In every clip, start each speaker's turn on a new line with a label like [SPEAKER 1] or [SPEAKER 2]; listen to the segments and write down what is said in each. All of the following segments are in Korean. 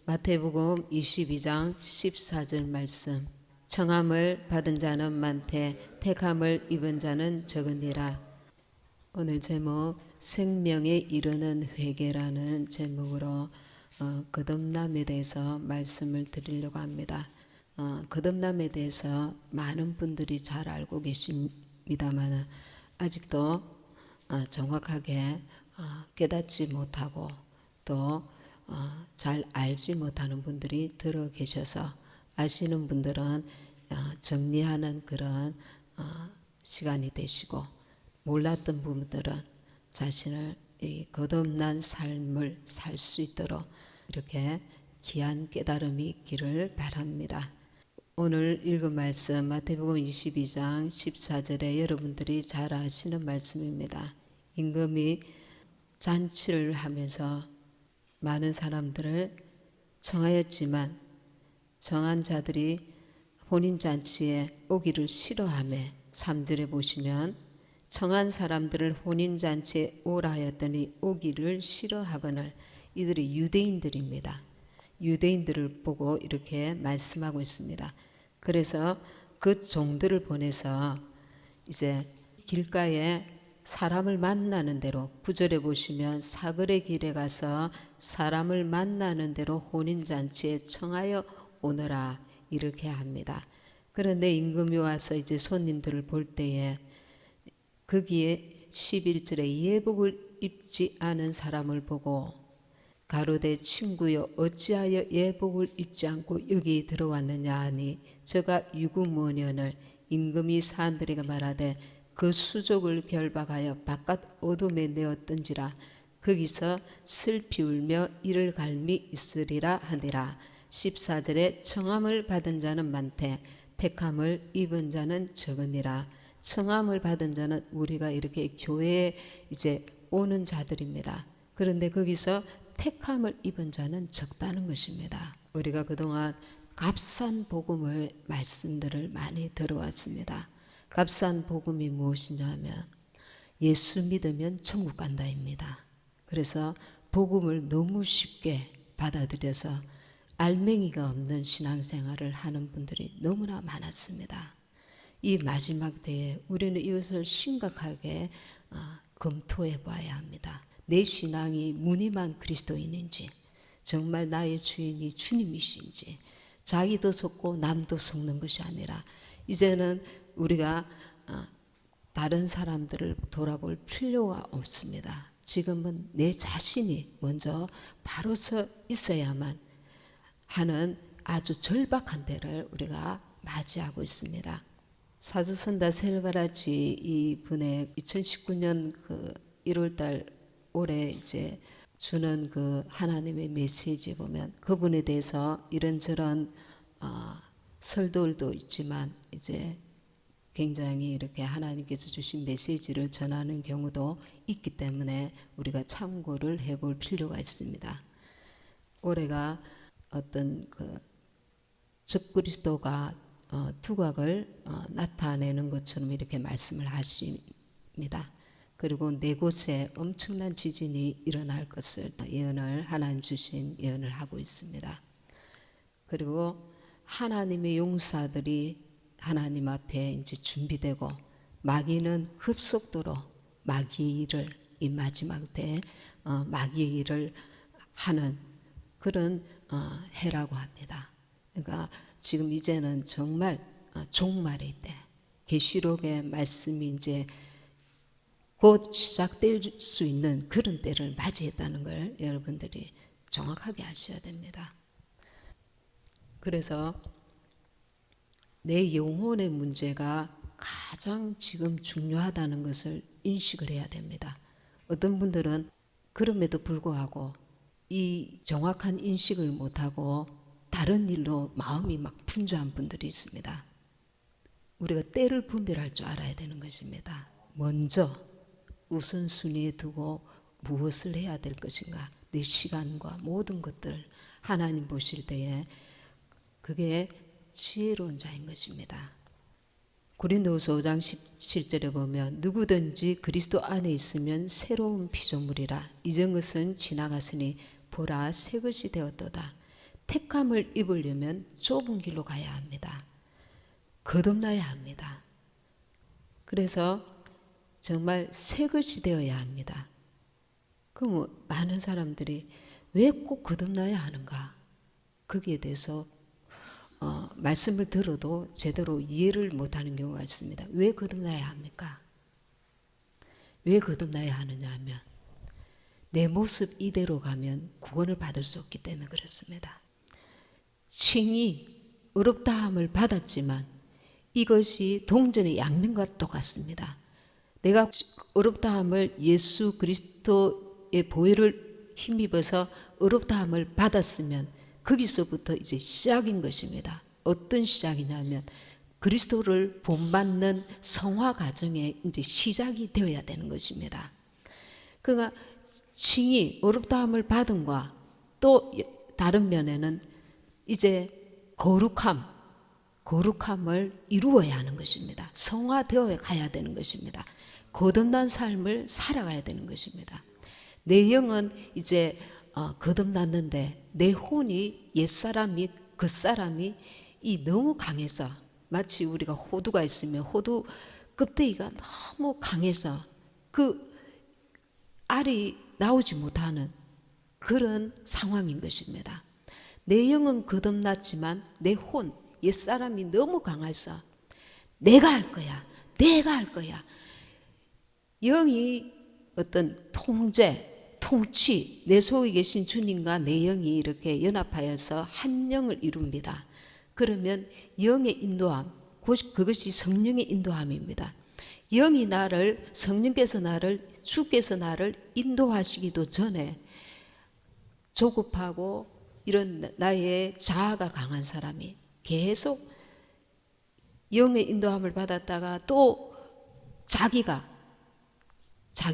[SPEAKER 1] 마태복음 22장 14절 말씀. 청함을 받은 자는 많되 택함을 입은 자는 적으니라. 오늘 제목 생명에 이르는 회개라는 제목으로 거듭남에 대해서 말씀을 드리려고 합니다. 거듭남에 대해서 많은 분들이 잘 알고 계십니다만 아직도 정확하게 깨닫지 못하고 또 잘 알지 못하는 분들이 들어 계셔서 아시는 분들은 정리하는 그런 시간이 되시고, 몰랐던 분들은 자신을 이 거듭난 삶을 살 수 있도록 이렇게 귀한 깨달음이 있기를 바랍니다. 오늘 읽은 말씀 마태복음 22장 14절에 여러분들이 잘 아시는 말씀입니다. 임금이 잔치를 하면서 많은 사람들을 청하였지만 청한 자들이 혼인잔치에 오기를 싫어하며 3절에 보시면 청한 사람들을 혼인잔치에 오라 하였더니 오기를 싫어하거늘. 이들이 유대인들입니다. 유대인들을 보고 이렇게 말씀하고 있습니다. 그래서 그 종들을 보내서 이제 길가에 사람을 만나는 대로, 9절에 보시면 사거리 길에 가서 사람을 만나는 대로 혼인잔치에 청하여 오너라 이렇게 합니다. 그런데 임금이 와서 이제 손님들을 볼 때에 거기에 11절에 예복을 입지 않은 사람을 보고 가로되 친구여 어찌하여 예복을 입지 않고 여기 들어왔느냐 하니 저가 유구문연을. 임금이 사람들에게 말하되 그 수족을 결박하여 바깥 어둠에 내었던지라. 거기서 슬피 울며 이를 갈미 있으리라 하니라. 14절에 청함을 받은 자는 많되 택함을 입은 자는 적으니라. 청함을 받은 자는 우리가 이렇게 교회에 이제 오는 자들입니다. 그런데 거기서 택함을 입은 자는 적다는 것입니다. 우리가 그동안 값싼 복음을 말씀들을 많이 들어왔습니다. 값싼 복음이 무엇이냐 하면 예수 믿으면 천국 간다입니다. 그래서 복음을 너무 쉽게 받아들여서 알맹이가 없는 신앙생활을 하는 분들이 너무나 많았습니다. 이 마지막 때에 우리는 이것을 심각하게 검토해 봐야 합니다. 내 신앙이 무늬만 그리스도인인지, 정말 나의 주인이 주님이신지, 자기도 속고 남도 속는 것이 아니라 이제는 우리가 다른 사람들을 돌아볼 필요가 없습니다. 지금은 내 자신이 먼저 바로 서 있어야만 하는 아주 절박한 때를 우리가 맞이하고 있습니다. 사주선다 셀바라지 이분의 2019년 그 1월달 올해 이제 주는 그 하나님의 메시지 보면 그분에 대해서 이런저런 설들도 있지만 이제 굉장히 이렇게 하나님께서 주신 메시지를 전하는 경우도 있기 때문에 우리가 참고를 해볼 필요가 있습니다. 올해가 어떤 그 적그리스도가 두각을 나타내는 것처럼 이렇게 말씀을 하십니다. 그리고 네 곳에 엄청난 지진이 일어날 것을 예언을, 하나님 주신 예언을 하고 있습니다. 그리고 하나님의 용사들이 하나님 앞에 이제 준비되고 마귀는 급속도로 마귀의 일을, 이 마지막 때에 마귀의 일을 하는 그런 해라고 합니다. 그러니까 지금 이제는 정말 종말의 때, 계시록의 말씀이 이제 곧 시작될 수 있는 그런 때를 맞이했다는 걸 여러분들이 정확하게 아셔야 됩니다. 그래서 내 영혼의 문제가 가장 지금 중요하다는 것을 인식을 해야 됩니다. 어떤 분들은 그럼에도 불구하고 이 정확한 인식을 못하고 다른 일로 마음이 막 분주한 분들이 있습니다. 우리가 때를 분별할 줄 알아야 되는 것입니다. 먼저 우선순위에 두고 무엇을 해야 될 것인가, 내 시간과 모든 것들 하나님 보실 때에 그게 지혜로운 자인 것입니다. 고린도후서 5장 17절에 보면 누구든지 그리스도 안에 있으면 새로운 피조물이라. 이전 것은 지나갔으니 보라 새 것이 되었도다. 택함을 입으려면 좁은 길로 가야 합니다. 거듭나야 합니다. 그래서 정말 새 것이 되어야 합니다. 그럼 많은 사람들이 왜 꼭 거듭나야 하는가? 거기에 대해서 말씀을 들어도 제대로 이해를 못하는 경우가 있습니다. 왜 거듭나야 합니까? 왜 거듭나야 하느냐 하면 내 모습 이대로 가면 구원을 받을 수 없기 때문에 그렇습니다. 칭이 어렵다함을 받았지만 이것이 동전의 양면과 똑같습니다. 내가 어렵다함을 예수 그리스도의 보혈을 힘입어서 어렵다함을 받았으면 거기서부터 이제 시작인 것입니다. 어떤 시작이냐면 그리스도를 본받는 성화 과정의 이제 시작이 되어야 되는 것입니다. 그러니까 칭이 어렵다함을 받은과 또 다른 면에는 이제 거룩함을 이루어야 하는 것입니다. 성화되어 가야 되는 것입니다. 거듭난 삶을 살아가야 되는 것입니다. 내 영은 이제 거듭났는데 내 혼이 옛사람이 겉사람이 이 너무 강해서 마치 우리가 호두가 있으면 호두 껍데기가 너무 강해서 그 알이 나오지 못하는 그런 상황인 것입니다. 내 영은 거듭났지만 내 혼, 옛사람이 너무 강해서 내가 할 거야. 내가 할 거야. 영이 어떤 통치, 내 속에 계신 주님과 내 영이 이렇게 연합하여서 한 영을 이룹니다. 그러면 영의 인도함, 그것이 성령의 인도함입니다. 영이 나를, 성령께서 나를, 주께서 나를 인도하시기도 전에 조급하고 이런 나의 자아가 강한 사람이 계속 영의 인도함을 받았다가 또 자기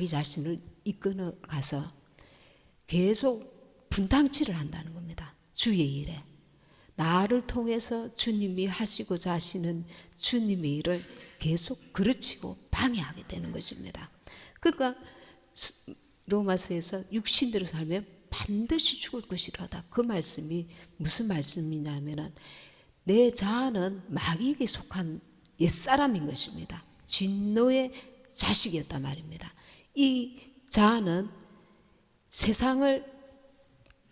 [SPEAKER 1] 자신을 이끌어 가서 계속 분탕치를 한다는 겁니다. 주의 일에. 나를 통해서 주님이 하시고자 하시는 주님의 일을 계속 그르치고 방해하게 되는 것입니다. 그러니까 로마서에서 육신대로 살면 반드시 죽을 것이라다. 그 말씀이 무슨 말씀이냐면 내 자아는 마귀에게 속한 옛사람인 것입니다. 진노의 자식이었단 말입니다. 이 자아는 세상을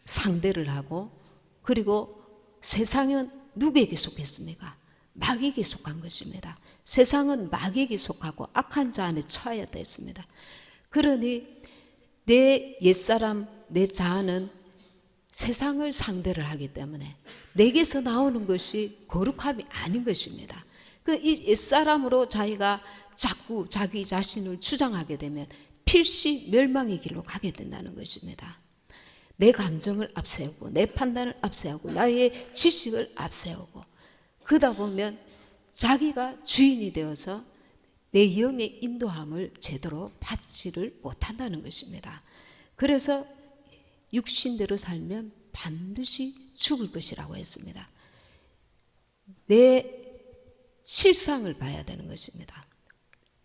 [SPEAKER 1] 상대를 하고 그리고 세상은 누구에게 속했습니까? 마귀에게 속한 것입니다. 세상은 마귀에게 속하고 악한 자 안에 처하여 있습니다. 그러니 내 옛사람, 내 자아는 세상을 상대를 하기 때문에 내게서 나오는 것이 거룩함이 아닌 것입니다. 이 옛사람으로 자기가 자꾸 자기 자신을 주장하게 되면 필시 멸망의 길로 가게 된다는 것입니다. 내 감정을 앞세우고 내 판단을 앞세우고 나의 지식을 앞세우고 그러다 보면 자기가 주인이 되어서 내 영의 인도함을 제대로 받지를 못한다는 것입니다. 그래서 육신대로 살면 반드시 죽을 것이라고 했습니다. 내 실상을 봐야 되는 것입니다.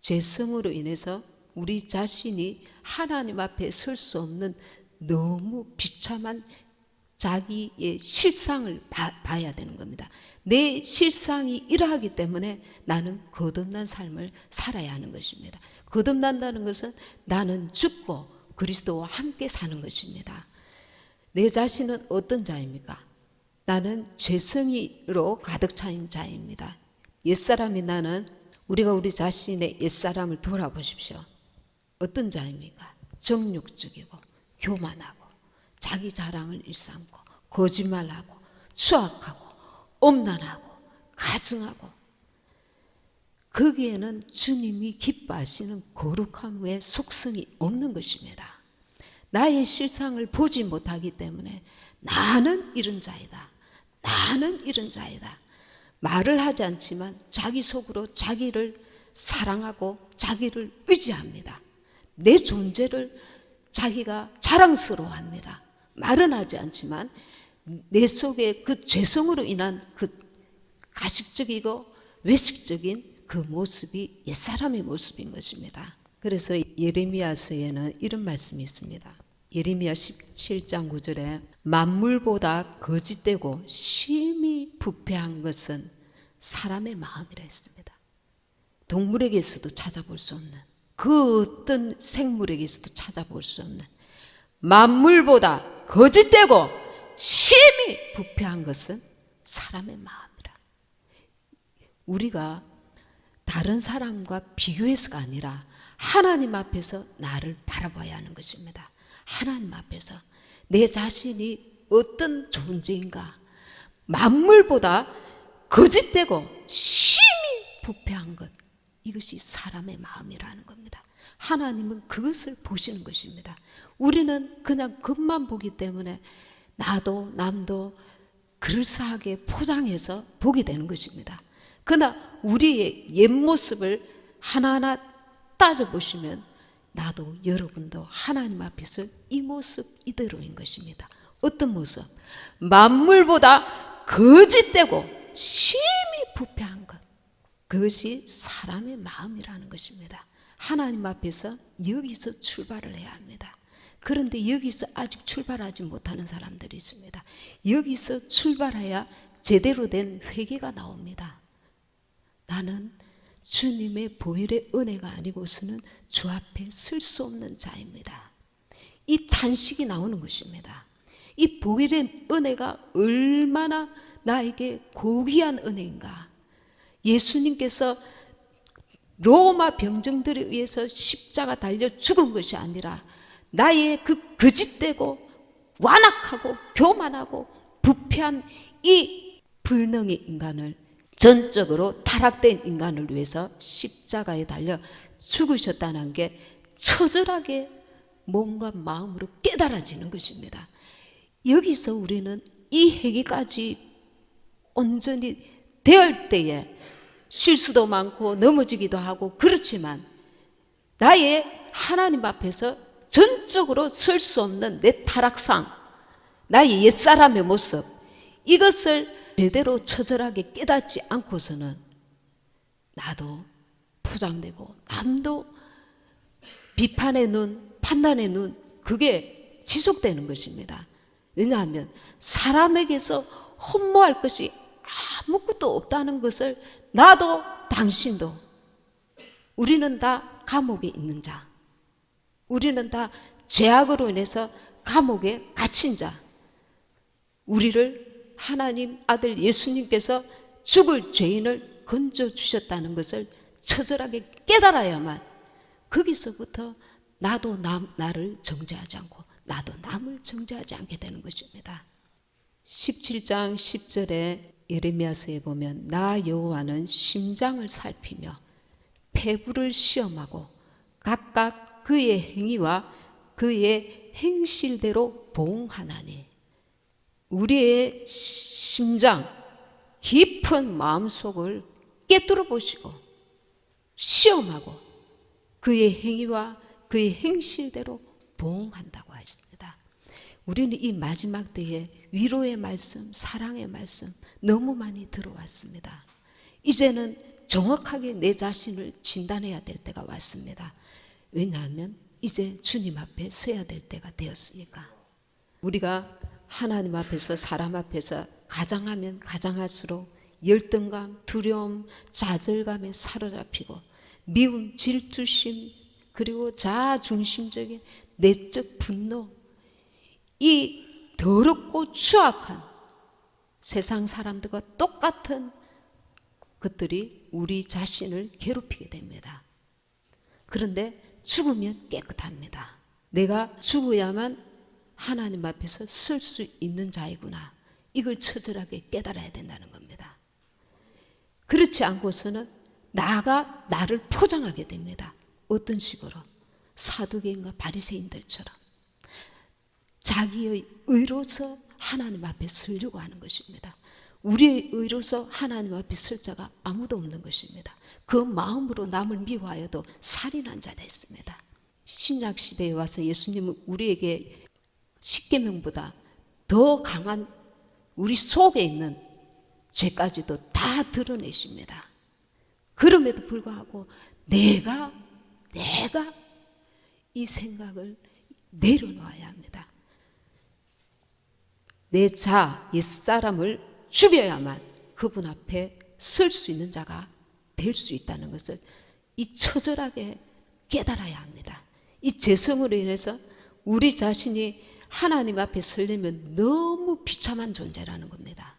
[SPEAKER 1] 죄성으로 인해서 우리 자신이 하나님 앞에 설 수 없는 너무 비참한 자기의 실상을 봐야 되는 겁니다. 내 실상이 이러하기 때문에 나는 거듭난 삶을 살아야 하는 것입니다. 거듭난다는 것은 나는 죽고 그리스도와 함께 사는 것입니다. 내 자신은 어떤 자입니까? 나는 죄성이로 가득 차인 자입니다. 옛사람이 나는 우리가 우리 자신의 옛사람을 돌아보십시오. 어떤 자입니까? 정욕적이고 교만하고 자기 자랑을 일삼고 거짓말하고 추악하고 엄난하고 가증하고 거기에는 주님이 기뻐하시는 거룩함의 속성이 없는 것입니다. 나의 실상을 보지 못하기 때문에 나는 이런 자이다. 나는 이런 자이다. 말을 하지 않지만 자기 속으로 자기를 사랑하고 자기를 의지합니다. 내 존재를 자기가 자랑스러워합니다. 말은 하지 않지만 내 속에 그 죄성으로 인한 그 가식적이고 외식적인 그 모습이 옛사람의 모습인 것입니다. 그래서 예레미야서에는 이런 말씀이 있습니다. 예레미야 17장 9절에 만물보다 거짓되고 심히 부패한 것은 사람의 마음이라 했습니다. 동물에게서도 찾아볼 수 없는, 그 어떤 생물에게서도 찾아볼 수 없는, 만물보다 거짓되고 심히 부패한 것은 사람의 마음이라. 우리가 다른 사람과 비교해서가 아니라 하나님 앞에서 나를 바라봐야 하는 것입니다. 하나님 앞에서 내 자신이 어떤 존재인가, 만물보다 거짓되고 심히 부패한 것, 이것이 사람의 마음이라는 겁니다. 하나님은 그것을 보시는 것입니다. 우리는 그냥 겉만 보기 때문에 나도 남도 그럴싸하게 포장해서 보게 되는 것입니다. 그러나 우리의 옛모습을 하나하나 따져보시면 나도 여러분도 하나님 앞에서 이 모습 이대로인 것입니다. 어떤 모습? 만물보다 거짓되고 심히 부패한 것, 그것이 사람의 마음이라는 것입니다. 하나님 앞에서 여기서 출발을 해야 합니다. 그런데 여기서 아직 출발하지 못하는 사람들이 있습니다. 여기서 출발해야 제대로 된 회개가 나옵니다. 나는 주님의 보혈의 은혜가 아니고서는 주 앞에 설 수 없는 자입니다. 이 탄식이 나오는 것입니다. 이 보혈의 은혜가 얼마나 나에게 고귀한 은혜인가. 예수님께서 로마 병정들에 의해서 십자가 달려 죽은 것이 아니라 나의 그 거짓되고 완악하고 교만하고 부패한 이 불능의 인간을, 전적으로 타락된 인간을 위해서 십자가에 달려 죽으셨다는 게 처절하게 몸과 마음으로 깨달아지는 것입니다. 여기서 우리는 이 회개까지 온전히 되을 때에 실수도 많고 넘어지기도 하고 그렇지만 나의 하나님 앞에서 전적으로 설 수 없는 내 타락상, 나의 옛사람의 모습, 이것을 제대로 처절하게 깨닫지 않고서는 나도 포장되고 남도 비판의 눈, 판단의 눈, 그게 지속되는 것입니다. 왜냐하면 사람에게서 흠모할 것이 아무것도 없다는 것을 나도 당신도, 우리는 다 감옥에 있는 자, 우리는 다 죄악으로 인해서 감옥에 갇힌 자, 우리를 하나님 아들 예수님께서 죽을 죄인을 건져주셨다는 것을 처절하게 깨달아야만 거기서부터 나도 나를 정죄하지 않고 나도 남을 정죄하지 않게 되는 것입니다. 17장 10절에 예레미야서에 보면 나 여호와는 심장을 살피며 폐부를 시험하고 각각 그의 행위와 그의 행실대로 보응하나니. 우리의 심장 깊은 마음속을 깨뜨려 보시고 시험하고 그의 행위와 그의 행실대로 보응한다고 했습니다. 우리는 이 마지막 때에 위로의 말씀, 사랑의 말씀 너무 많이 들어왔습니다. 이제는 정확하게 내 자신을 진단해야 될 때가 왔습니다. 왜냐하면 이제 주님 앞에 서야 될 때가 되었으니까. 우리가 하나님 앞에서, 사람 앞에서 가장하면 가장할수록 열등감, 두려움, 좌절감에 사로잡히고 미움, 질투심, 그리고 자아중심적인 내적 분노, 이 더럽고 추악한 세상 사람들과 똑같은 것들이 우리 자신을 괴롭히게 됩니다. 그런데 죽으면 깨끗합니다. 내가 죽어야만 하나님 앞에서 설 수 있는 자이구나. 이걸 처절하게 깨달아야 된다는 겁니다. 그렇지 않고서는 나가 나를 포장하게 됩니다. 어떤 식으로? 사두개인과 바리새인들처럼 자기의 의로서 하나님 앞에 서려고 하는 것입니다. 우리의 의로서 하나님 앞에 설 자가 아무도 없는 것입니다. 그 마음으로 남을 미워하여도 살인한 자가 있습니다. 신약 시대에 와서 예수님은 우리에게 십계명보다 더 강한 우리 속에 있는 죄까지도 다 드러내십니다. 그럼에도 불구하고 내가 이 생각을 내려놓아야 합니다. 내 자, 옛사람을 죽여야만 그분 앞에 설 수 있는 자가 될 수 있다는 것을 이 처절하게 깨달아야 합니다. 이 죄성으로 인해서 우리 자신이 하나님 앞에 서려면 너무 비참한 존재라는 겁니다.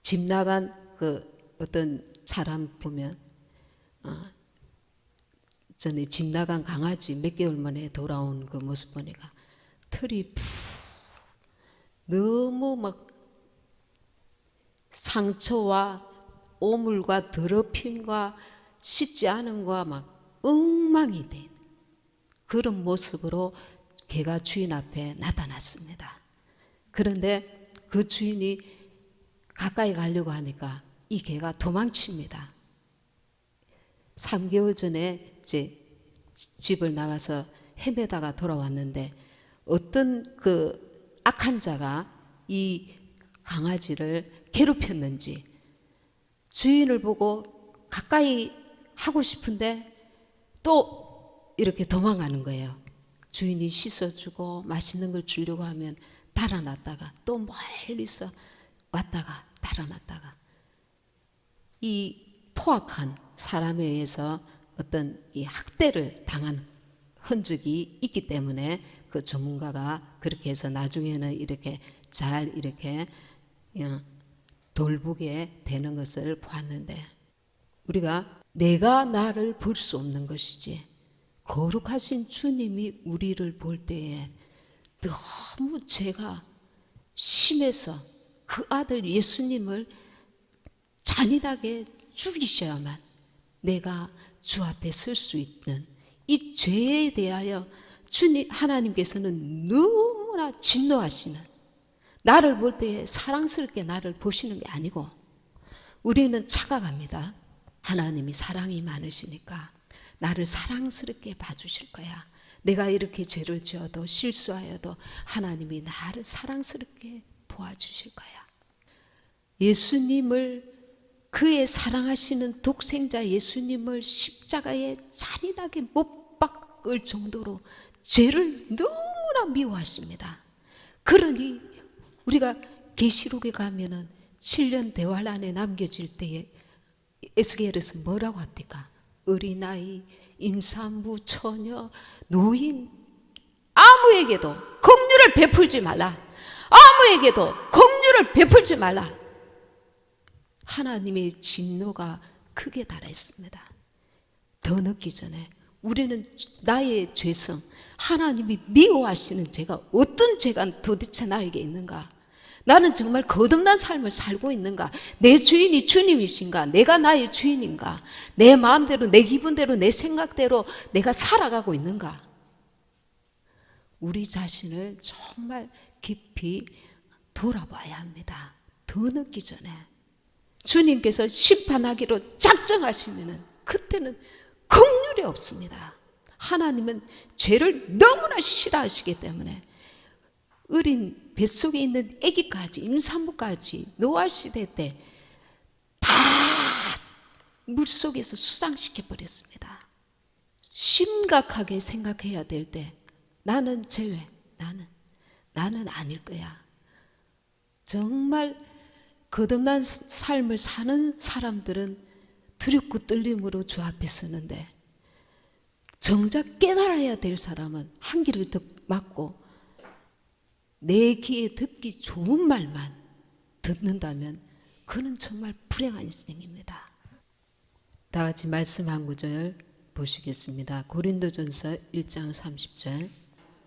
[SPEAKER 1] 집 나간 그 어떤 사람 보면 전에 집 나간 강아지 몇 개월 만에 돌아온 그 모습 보니까 털이 너무 막 상처와 오물과 더럽힘과 씻지 않은 거와 막 엉망이 된 그런 모습으로 개가 주인 앞에 나타났습니다. 그런데 그 주인이 가까이 가려고 하니까 이 개가 도망칩니다. 3개월 전에 이제 집을 나가서 헤매다가 돌아왔는데 어떤 그 악한 자가 이 강아지를 괴롭혔는지 주인을 보고 가까이 하고 싶은데 또 이렇게 도망가는 거예요. 주인이 씻어주고 맛있는 걸 주려고 하면 달아났다가 또 멀리서 왔다가 달아났다가 이 포악한 사람에 의해서 어떤 이 학대를 당한 흔적이 있기 때문에 그 전문가가 그렇게 해서 나중에는 이렇게 잘 이렇게 돌보게 되는 것을 보았는데 우리가 내가 나를 볼 수 없는 것이지 거룩하신 주님이 우리를 볼 때에 너무 죄가 심해서 그 아들 예수님을 잔인하게 죽이셔야만 내가 주 앞에 설 수 있는 이 죄에 대하여 주님 하나님께서는 너무나 진노하시는 나를 볼 때 사랑스럽게 나를 보시는 게 아니고 우리는 착각합니다. 하나님이 사랑이 많으시니까 나를 사랑스럽게 봐주실 거야. 내가 이렇게 죄를 지어도 실수하여도 하나님이 나를 사랑스럽게 보아주실 거야. 예수님을 그의 사랑하시는 독생자 예수님을 십자가에 잔인하게 못 박을 정도로 죄를 너무나 미워하십니다. 그러니 우리가 계시록에 가면은 7년 대활 안에 남겨질 때에 에스겔에서 뭐라고 합니까? 어린아이, 임산부, 처녀, 노인 아무에게도 긍휼을 베풀지 말라. 아무에게도 긍휼을 베풀지 말라. 하나님의 진노가 크게 달했습니다. 더 늦기 전에 우리는 나의 죄성, 하나님이 미워하시는 죄가 어떤 죄가 도대체 나에게 있는가? 나는 정말 거듭난 삶을 살고 있는가? 내 주인이 주님이신가? 내가 나의 주인인가? 내 마음대로, 내 기분대로, 내 생각대로 내가 살아가고 있는가? 우리 자신을 정말 깊이 돌아봐야 합니다. 더 늦기 전에. 주님께서 심판하기로 작정하시면은 그때는 긍휼이 없습니다. 하나님은 죄를 너무나 싫어하시기 때문에 어린 뱃속에 있는 아기까지 임산부까지 노아 시대 때 다 물속에서 수장시켜 버렸습니다. 심각하게 생각해야 될 때 나는 죄왜? 나는 아닐 거야. 정말 거듭난 삶을 사는 사람들은 두렵고 떨림으로 주 앞에 서는데 정작 깨달아야 될 사람은 한 귀를 막고 내 귀에 듣기 좋은 말만 듣는다면 그는 정말 불행한 인생입니다. 다 같이 말씀 한 구절 보시겠습니다. 고린도전서 1장 30절.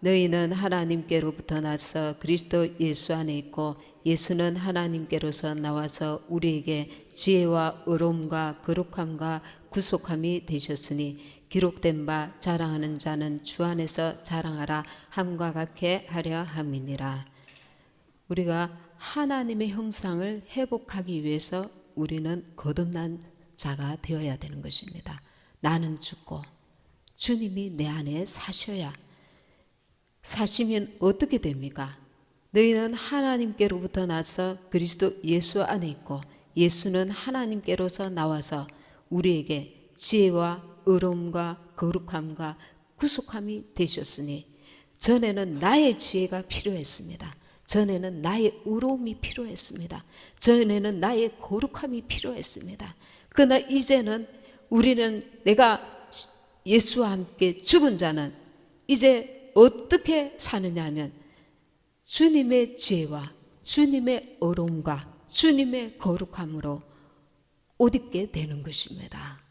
[SPEAKER 1] 너희는 하나님께로부터 나서 그리스도 예수 안에 있고 예수는 하나님께로서 나와서 우리에게 지혜와 의로움과 거룩함과 구속함이 되셨으니 기록된 바 자랑하는 자는 주 안에서 자랑하라 함과 같게 하려 함이니라. 우리가 하나님의 형상을 회복하기 위해서 우리는 거듭난 자가 되어야 되는 것입니다. 나는 죽고 주님이 내 안에 사시면 어떻게 됩니까? 너희는 하나님께로부터 나서 그리스도 예수 안에 있고 예수는 하나님께로서 나와서 우리에게 지혜와 의로움과 거룩함과 구속함이 되셨으니 전에는 나의 지혜가 필요했습니다. 전에는 나의 의로움이 필요했습니다. 전에는 나의 거룩함이 필요했습니다. 그러나 이제는 우리는 내가 예수와 함께 죽은 자는 이제 어떻게 사느냐 하면 주님의 지혜와 주님의 의로움과 주님의 거룩함으로 옷 입게 되는 것입니다.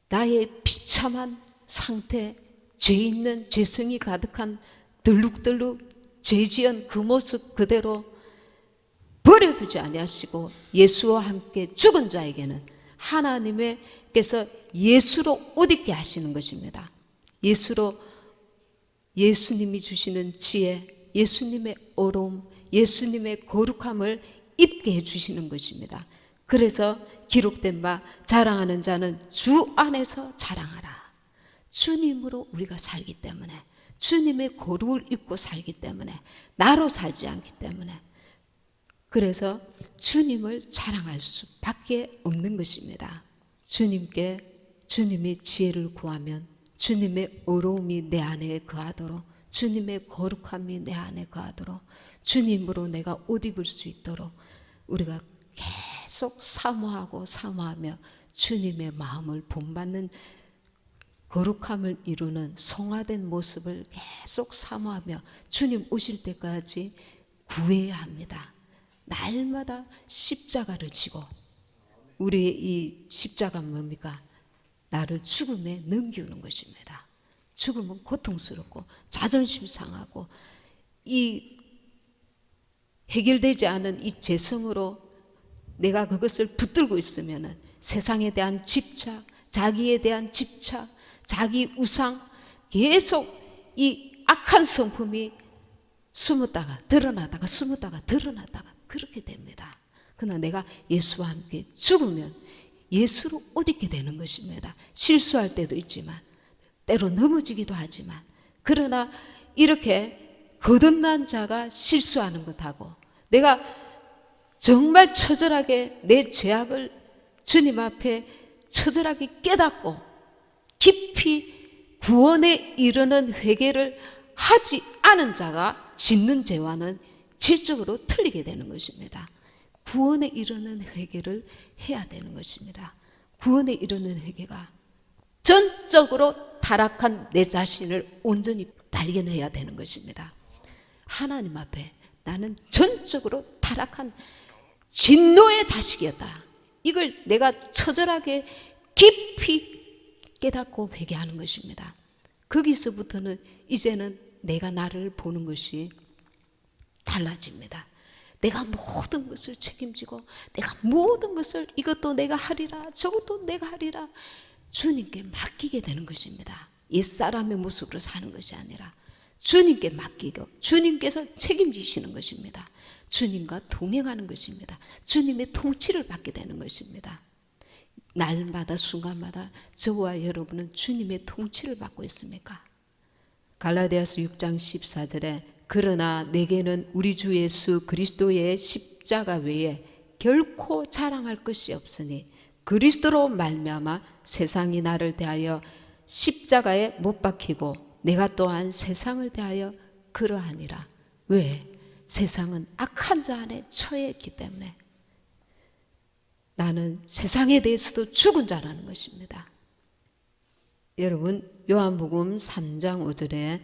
[SPEAKER 1] 나의 비참한 상태, 죄 있는 죄성이 가득한 들룩들룩 죄지은 그 모습 그대로 버려두지 아니하시고 예수와 함께 죽은 자에게는 하나님께서 예수로 옷 입게 하시는 것입니다. 예수로, 예수님이 주시는 지혜, 예수님의 어려움, 예수님의 거룩함을 입게 해주시는 것입니다. 그래서 기록된 바 자랑하는 자는 주 안에서 자랑하라. 주님으로 우리가 살기 때문에, 주님의 거룩을 입고 살기 때문에, 나로 살지 않기 때문에, 그래서 주님을 자랑할 수밖에 없는 것입니다. 주님의 지혜를 구하면 주님의 어려움이 내 안에 거하도록, 주님의 거룩함이 내 안에 거하도록, 주님으로 내가 옷 입을 수 있도록 우리가 계속 사모하고 사모하며 주님의 마음을 본받는 거룩함을 이루는 성화된 모습을 계속 사모하며 주님 오실 때까지 구해야 합니다. 날마다 십자가를 지고, 우리의 이 십자가는 뭡니까? 나를 죽음에 넘기는 것입니다. 죽음은 고통스럽고 자존심 상하고 이 해결되지 않은 이 죄성으로 내가 그것을 붙들고 있으면 세상에 대한 집착, 자기에 대한 집착, 자기 우상, 계속 이 악한 성품이 숨었다가 드러나다가 숨었다가 드러나다가 그렇게 됩니다. 그러나 내가 예수와 함께 죽으면 예수로 옷 입게 되는 것입니다. 실수할 때도 있지만, 때로 넘어지기도 하지만, 그러나 이렇게 거듭난 자가 실수하는 것하고 내가 정말 처절하게 내 죄악을 주님 앞에 처절하게 깨닫고 깊이 구원에 이르는 회개를 하지 않은 자가 짓는 죄와는 질적으로 틀리게 되는 것입니다. 구원에 이르는 회개를 해야 되는 것입니다. 구원에 이르는 회개가 전적으로 타락한 내 자신을 온전히 발견해야 되는 것입니다. 하나님 앞에 나는 전적으로 타락한 진노의 자식이었다. 이걸 내가 처절하게 깊이 깨닫고 회개하는 것입니다. 거기서부터는 이제는 내가 나를 보는 것이 달라집니다. 내가 모든 것을 책임지고 내가 모든 것을 이것도 내가 하리라 저것도 내가 하리라 주님께 맡기게 되는 것입니다. 옛사람의 모습으로 사는 것이 아니라 주님께 맡기고 주님께서 책임지시는 것입니다. 주님과 동행하는 것입니다. 주님의 통치를 받게 되는 것입니다. 날마다 순간마다 저와 여러분은 주님의 통치를 받고 있습니까? 갈라디아서 6장 14절에 그러나 내게는 우리 주 예수 그리스도의 십자가 외에 결코 자랑할 것이 없으니 그리스도로 말미암아 세상이 나를 대하여 십자가에 못 박히고 내가 또한 세상을 대하여 그러하니라. 왜? 세상은 악한 자 안에 처해 있기 때문에 나는 세상에 대해서도 죽은 자라는 것입니다. 여러분 요한복음 3장 5절에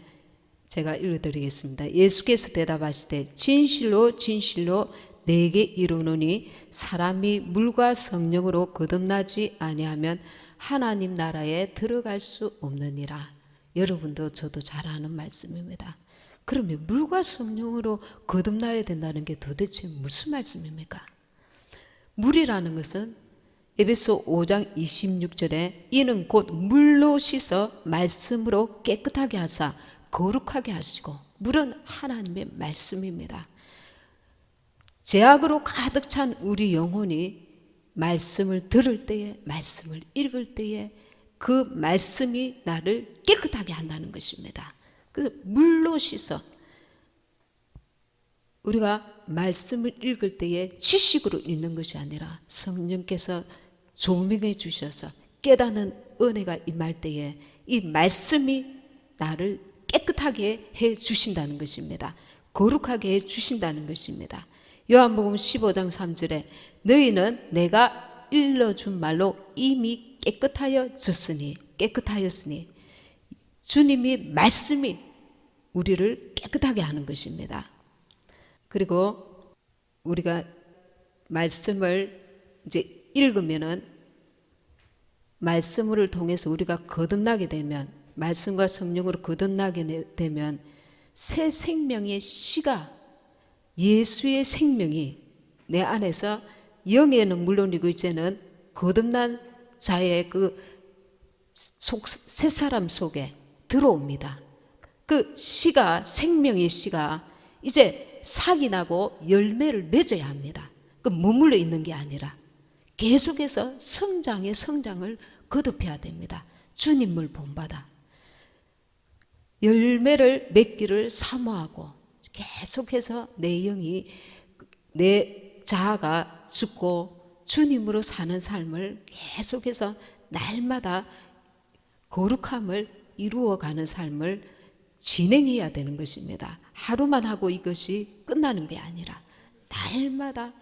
[SPEAKER 1] 제가 읽어드리겠습니다. 예수께서 대답하시되 진실로 진실로 내게 이르노니 사람이 물과 성령으로 거듭나지 아니하면 하나님 나라에 들어갈 수 없느니라. 여러분도 저도 잘 아는 말씀입니다. 그러면 물과 성령으로 거듭나야 된다는 게 도대체 무슨 말씀입니까? 물이라는 것은 에베소 5장 26절에 이는 곧 물로 씻어 말씀으로 깨끗하게 하사 거룩하게 하시고, 물은 하나님의 말씀입니다. 죄악으로 가득 찬 우리 영혼이 말씀을 들을 때에, 말씀을 읽을 때에 그 말씀이 나를 깨끗하게 한다는 것입니다. 그 물로 씻어, 우리가 말씀을 읽을 때에 지식으로 읽는 것이 아니라 성령께서 조명해 주셔서 깨닫는 은혜가 임할 때에 이 말씀이 나를 깨끗하게 해 주신다는 것입니다. 거룩하게 해 주신다는 것입니다. 요한복음 15장 3절에 너희는 내가 일러준 말로 이미 깨끗하였으니 주님이 말씀이 우리를 깨끗하게 하는 것입니다. 그리고 우리가 말씀을 이제 읽으면은 말씀을 통해서 우리가 거듭나게 되면, 말씀과 성령으로 거듭나게 되면 새 생명의 씨가, 예수의 생명이 내 안에서, 영에는 물론이고 이제는 거듭난 자의 그 새사람 속에 들어옵니다. 그 씨가, 생명의 씨가 이제 삭이 나고 열매를 맺어야 합니다. 그 머물러 있는 게 아니라 계속해서 성장을 거듭해야 됩니다. 주님을 본받아 열매를 맺기를 사모하고 계속해서 내 영이, 내 자아가 죽고 주님으로 사는 삶을 계속해서 날마다 거룩함을 이루어가는 삶을 진행해야 되는 것입니다. 하루만 하고 이것이 끝나는 게 아니라 날마다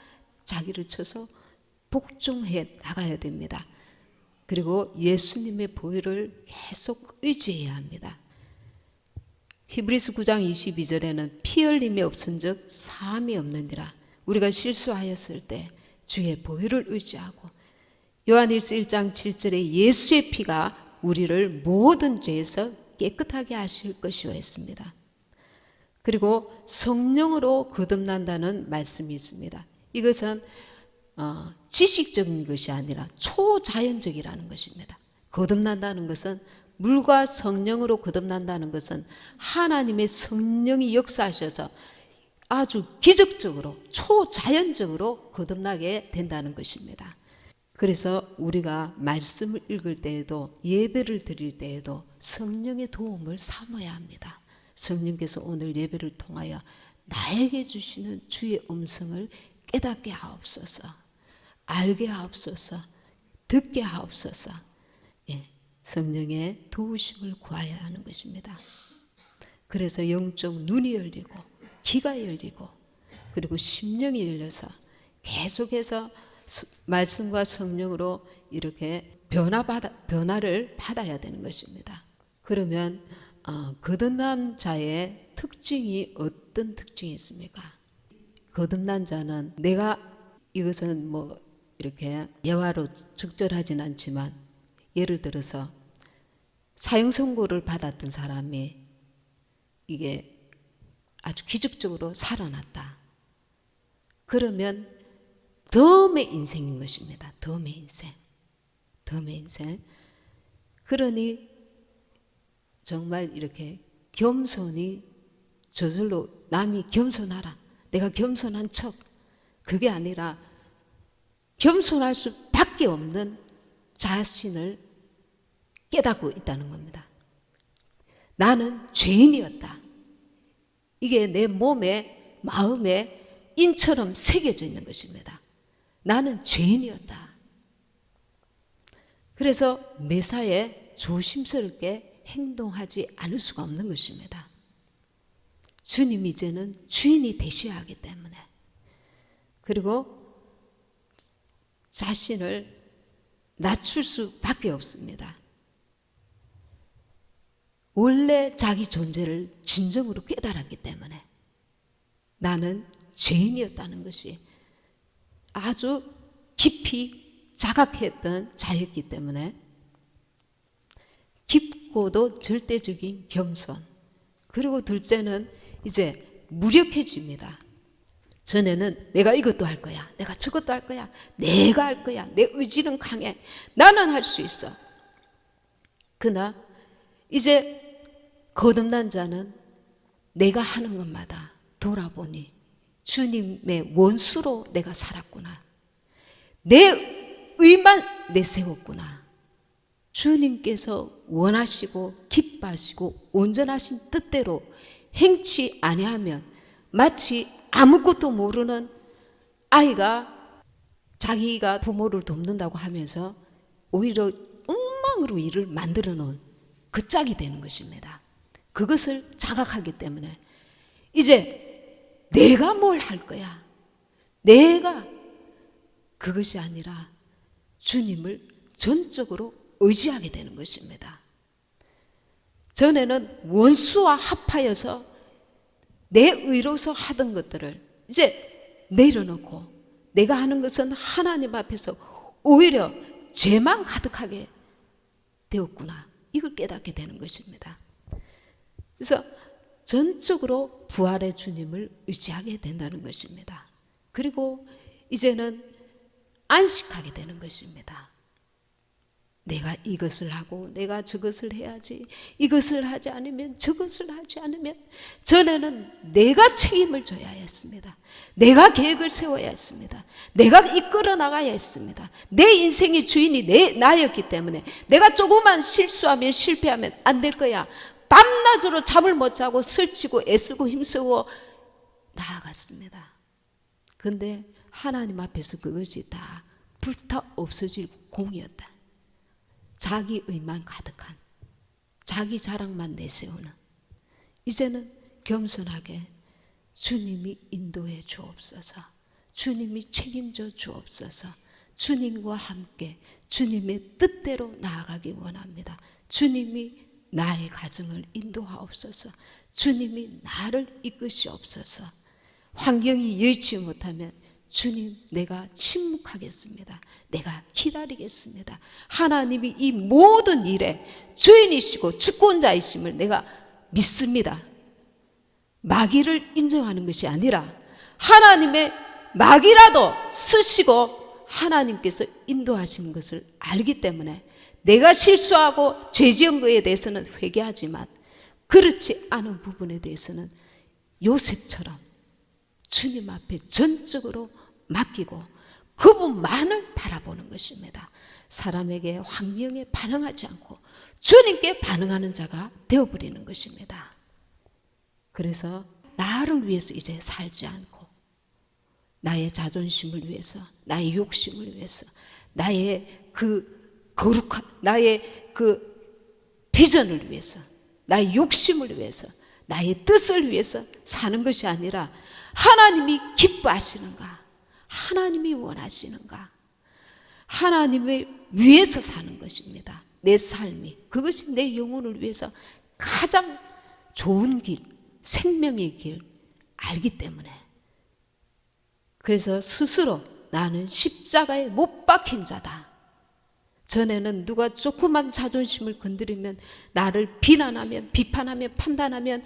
[SPEAKER 1] 자기를 쳐서 복종해 나가야 됩니다. 그리고 예수님의 보혈을 계속 의지해야 합니다. 히브리서 9장 22절에는 피 흘림이 없은즉 사함이 없느니라. 우리가 실수하였을 때 주의 보혈을 의지하고, 요한일서 1장 7절에 예수의 피가 우리를 모든 죄에서 깨끗하게 하실 것이라 했습니다. 그리고 성령으로 거듭난다는 말씀이 있습니다. 이것은 지식적인 것이 아니라 초자연적이라는 것입니다. 거듭난다는 것은, 물과 성령으로 거듭난다는 것은 하나님의 성령이 역사하셔서 아주 기적적으로, 초자연적으로 거듭나게 된다는 것입니다. 그래서 우리가 말씀을 읽을 때에도, 예배를 드릴 때에도 성령의 도움을 삼아야 합니다. 성령께서 오늘 예배를 통하여 나에게 주시는 주의 음성을 깨닫게 하옵소서, 알게 하옵소서, 듣게 하옵소서. 성령의 도우심을 구하여야 하는 것입니다. 그래서 영적 눈이 열리고 귀가 열리고 그리고 심령이 열려서 계속해서 말씀과 성령으로 이렇게 변화를 받아야 되는 것입니다. 그러면 거듭난 자의 특징이 어떤 특징이 있습니까? 거듭난 자는, 내가 이것은 뭐 이렇게 예화로 적절하진 않지만, 예를 들어서 사형 선고를 받았던 사람이 이게 아주 기적적으로 살아났다. 그러면 덤의 인생인 것입니다. 덤의 인생. 그러니 정말 이렇게 겸손히, 저절로 남이 겸손하라, 내가 겸손한 척, 그게 아니라 겸손할 수밖에 없는 자신을 깨닫고 있다는 겁니다. 나는 죄인이었다. 이게 내 몸에, 마음에 인처럼 새겨져 있는 것입니다. 나는 죄인이었다. 그래서 매사에 조심스럽게 행동하지 않을 수가 없는 것입니다. 주님 이제는 주인이 되셔야 하기 때문에. 그리고 자신을 낮출 수밖에 없습니다. 원래 자기 존재를 진정으로 깨달았기 때문에, 나는 죄인이었다는 것이 아주 깊이 자각했던 자였기 때문에 깊고도 절대적인 겸손, 그리고 둘째는 이제 무력해집니다. 전에는 내가 이것도 할 거야, 내가 저것도 할 거야, 내가 할 거야, 내 의지는 강해, 나는 할 수 있어. 그러나 이제 거듭난 자는 내가 하는 것마다 돌아보니 주님의 원수로 내가 살았구나, 내 의만 내세웠구나, 주님께서 원하시고 기뻐하시고 온전하신 뜻대로 행치 아니하면 마치 아무것도 모르는 아이가 자기가 부모를 돕는다고 하면서 오히려 엉망으로 일을 만들어 놓은 그 짝이 되는 것입니다. 그것을 자각하기 때문에 이제 내가 뭘 할 거야, 내가, 그것이 아니라 주님을 전적으로 의지하게 되는 것입니다. 전에는 원수와 합하여서 내 의로서 하던 것들을 이제 내려놓고 내가 하는 것은 하나님 앞에서 오히려 죄만 가득하게 되었구나, 이걸 깨닫게 되는 것입니다. 그래서 전적으로 부활의 주님을 의지하게 된다는 것입니다. 그리고 이제는 안식하게 되는 것입니다. 내가 이것을 하고 내가 저것을 해야지, 이것을 하지 않으면 저것을 하지 않으면, 전에는 내가 책임을 져야 했습니다. 내가 계획을 세워야 했습니다. 내가 이끌어 나가야 했습니다. 내 인생의 주인이 나였기 때문에 내가 조금만 실수하면 실패하면 안 될 거야, 밤낮으로 잠을 못 자고 설치고 애쓰고 힘쓰고 나아갔습니다. 그런데 하나님 앞에서 그것이 다 불타 없어질 공이었다. 자기 의만 가득한, 자기 자랑만 내세우는, 이제는 겸손하게 주님이 인도해 주옵소서, 주님이 책임져 주옵소서, 주님과 함께 주님의 뜻대로 나아가기 원합니다. 주님이 나의 가정을 인도하옵소서, 주님이 나를 이끄시옵소서. 환경이 여의치 못하면 주님, 내가 침묵하겠습니다. 내가 기다리겠습니다. 하나님이 이 모든 일에 주인이시고 주권자이심을 내가 믿습니다. 마귀를 인정하는 것이 아니라 하나님의 마귀라도 쓰시고 하나님께서 인도하시는 것을 알기 때문에 내가 실수하고 죄 지은 것에 대해서는 회개하지만 그렇지 않은 부분에 대해서는 요셉처럼 주님 앞에 전적으로 맡기고 그분만을 바라보는 것입니다. 사람에게, 환경에 반응하지 않고 주님께 반응하는 자가 되어버리는 것입니다. 그래서 나를 위해서 이제 살지 않고 나의 자존심을 위해서, 나의 욕심을 위해서, 나의 그 거룩한, 나의 그 비전을 위해서, 나의 욕심을 위해서, 나의 뜻을 위해서 사는 것이 아니라 하나님이 기뻐하시는가, 하나님이 원하시는가, 하나님을 위해서 사는 것입니다. 내 삶이, 그것이 내 영혼을 위해서 가장 좋은 길, 생명의 길 알기 때문에, 그래서 스스로 나는 십자가에 못 박힌 자다. 전에는 누가 조그만 자존심을 건드리면, 나를 비난하면, 비판하면, 판단하면,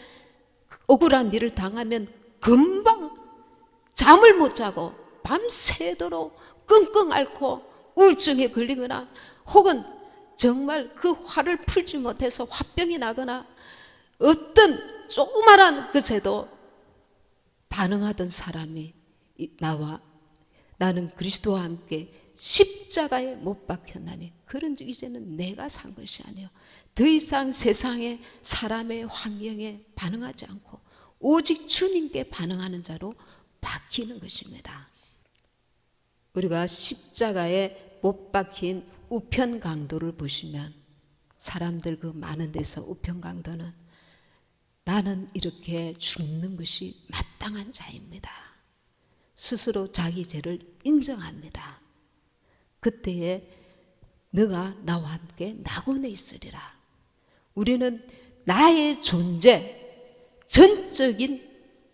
[SPEAKER 1] 억울한 일을 당하면 금방 잠을 못 자고 밤새도록 끙끙 앓고 우울증에 걸리거나, 혹은 정말 그 화를 풀지 못해서 화병이 나거나 어떤 조그마한 것에도 반응하던 사람이 나와 나는 그리스도와 함께 십자가에 못 박혔나니, 그런즉 이제는 내가 산 것이 아니요 더 이상 세상의 사람의 환경에 반응하지 않고 오직 주님께 반응하는 자로 바뀌는 것입니다. 우리가 십자가에 못 박힌 우편 강도를 보시면, 사람들 그 많은 데서 우편 강도는 나는 이렇게 죽는 것이 마땅한 자입니다. 스스로 자기 죄를 인정합니다. 그때에 너가 나와 함께 낙원에 있으리라. 우리는 나의 존재, 전적인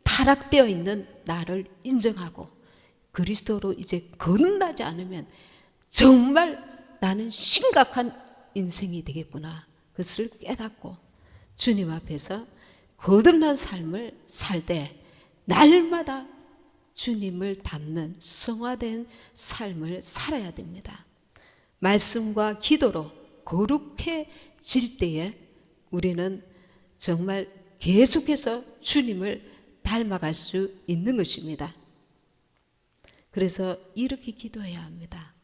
[SPEAKER 1] 타락되어 있는 나를 인정하고 그리스도로 이제 거듭나지 않으면 정말 나는 심각한 인생이 되겠구나, 그것을 깨닫고 주님 앞에서 거듭난 삶을 살 때 날마다 주님을 닮는 성화된 삶을 살아야 됩니다. 말씀과 기도로 거룩해질 때에 우리는 정말 계속해서 주님을 닮아갈 수 있는 것입니다. 그래서 이렇게 기도해야 합니다.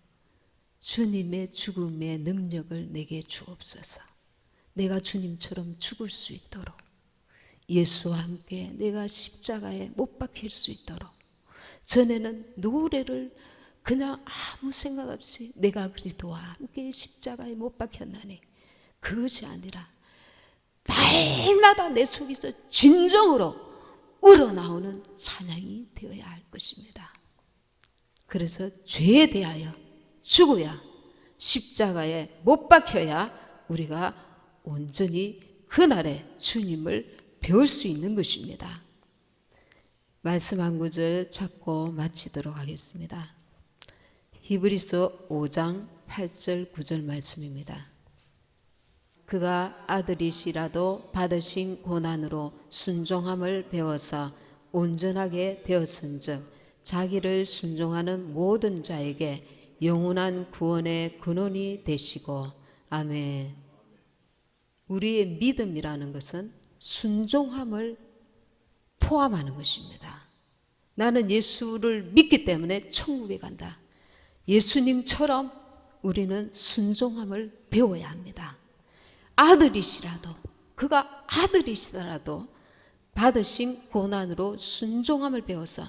[SPEAKER 1] 주님의 죽음의 능력을 내게 주옵소서. 내가 주님처럼 죽을 수 있도록, 예수와 함께 내가 십자가에 못 박힐 수 있도록. 전에는 노래를 그냥 아무 생각 없이 내가 그리스도와 함께 십자가에 못 박혔나니, 그것이 아니라 날마다 내 속에서 진정으로 우러나오는 찬양이 되어야 할 것입니다. 그래서 죄에 대하여 죽어야, 십자가에 못 박혀야 우리가 온전히 그날의 주님을 배울 수 있는 것입니다. 말씀 한 구절 찾고 마치도록 하겠습니다. 히브리서 5장 8절 9절 말씀입니다. 그가 아들이시라도 받으신 고난으로 순종함을 배워서 온전하게 되었은즉 자기를 순종하는 모든 자에게 영원한 구원의 근원이 되시고. 아멘. 우리의 믿음이라는 것은 순종함을 포함하는 것입니다. 나는 예수를 믿기 때문에 천국에 간다. 예수님처럼 우리는 순종함을 배워야 합니다. 아들이시라도, 그가 아들이시더라도 받으신 고난으로 순종함을 배워서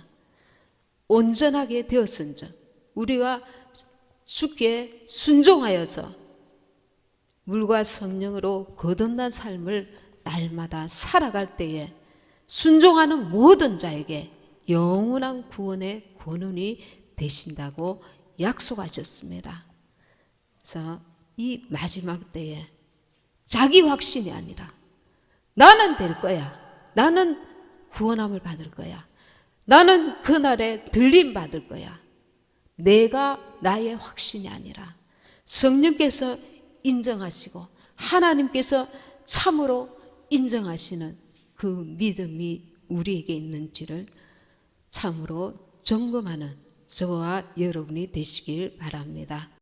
[SPEAKER 1] 온전하게 되었은즉, 우리가 주께 순종하여서 물과 성령으로 거듭난 삶을 날마다 살아갈 때에 순종하는 모든 자에게 영원한 구원의 권능이 되신다고 약속하셨습니다. 그래서 이 마지막 때에 자기 확신이 아니라 나는 될 거야, 나는 구원함을 받을 거야, 나는 그날에 들림 받을 거야, 내가 나의 확신이 아니라 성령께서 인정하시고 하나님께서 참으로 인정하시는 그 믿음이 우리에게 있는지를 참으로 점검하는 저와 여러분이 되시길 바랍니다.